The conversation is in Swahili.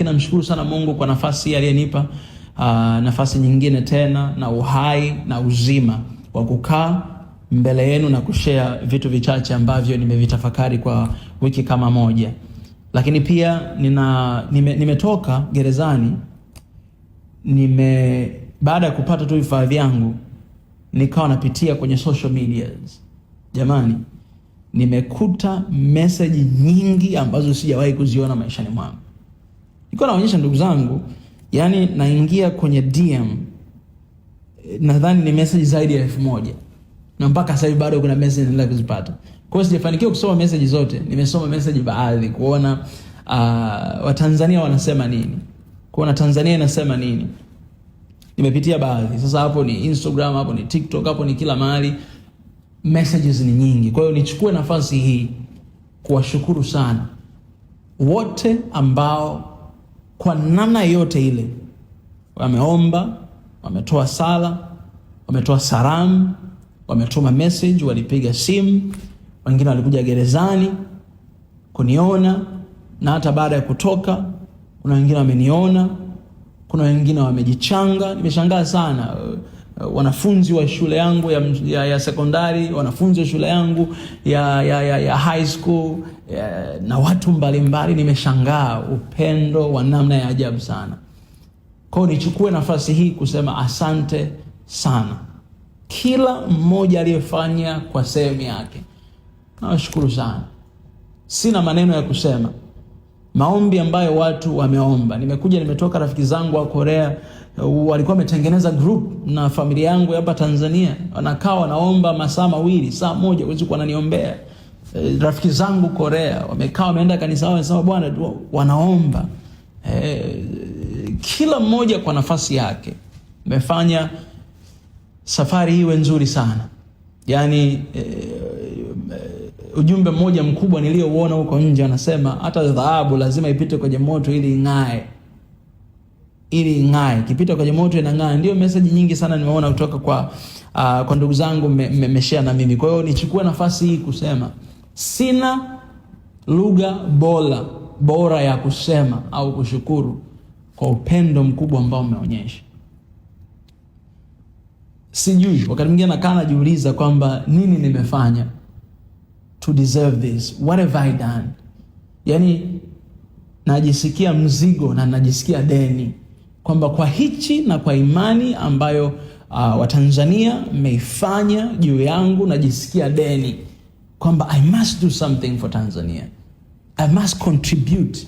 lakini namshukuru sana Mungu kwa nafasi aliyenipa, nafasi nyingine tena na uhai na uzima wa kukaa mbele yenu na kushare vitu vichache ambavyo nimevitafakari kwa wiki kama moja. Lakini pia nimetoka gerezani, baada ya kupata tu vifaa vyangu nikawa napitia kwenye social medias. Jamani, nimekuta message nyingi ambazo sijawahi kuziona maishani mwangu. Niko naonyesha ndugu zangu, yani naingia kwenye DM, nadhani ni message zaidi ya 1000. Na mpaka sasa hivi bado kuna message ninaendelea kuzipata. Kwa hiyo sijafanikiwa kusoma message zote. Nimesoma message baadhi kuona Watanzania wanasema nini. Kuona Tanzania inasema nini. Nimepitia baadhi. Sasa hapo ni Instagram, hapo ni TikTok, hapo ni kila mahali. Messages ni nyingi. Kwa hiyo nichukue nafasi hii kuwashukuru sana wote ambao kwa namna yote ile wameomba, wametoa sala, wametoa salamu, wametuma message, walipiga simu, wengine walikuja gerezani kuniona, na hata baada ya kutoka kuna wengine wameniona, kuna wengine wamejichanga. Nimeshangaa sana. Wanafunzi wa shule yangu ya sekondari, wanafunzi wa shule yangu ya high school, na watu mbalimbali. Nimeshangaa upendo wa namna ya ajabu sana. Kwa hiyo nichukue nafasi hii kusema asante sana kila mmoja aliyefanya kwa sehemu yake. Nawashukuru sana. Sina maneno ya kusema. Maombi ambayo watu wameomba. Nimetoka, rafiki zangu wa Korea walikuwa wametengeneza group na familia yangu hapa Tanzania. Wanakaa wanaomba masaa mawili, saa moja usiku wananiombea. Rafiki zangu Korea wamekaa, wameenda kanisa, wanasema Bwana, wanaomba. Kila mmoja kwa nafasi yake umefanya safari hii iwe nzuri sana. Yani ujumbe mmoja mkubwa niliouona huko nje anasema hata dhahabu lazima ipite kwenye moto ili ing'ae. Ili ing'ae, kipita kwenye moto inang'aa. Ndio message nyingi sana nimeona kutoka kwa ndugu zangu mmeshare na mimi. Kwa hiyo nichukue nafasi hii kusema sina lugha bora ya kusema au kushukuru kwa upendo mkubwa ambao umeonyesha. Sijui, wakati mwingine nakaa najiuliza kwamba nini nimefanya to deserve this? What have I done? Yani najisikia mzigo na najisikia deni kwamba kwa hichi na kwa imani ambayo Watanzania mmeifanya juu yangu, najisikia deni kwamba I must do something for Tanzania. I must contribute.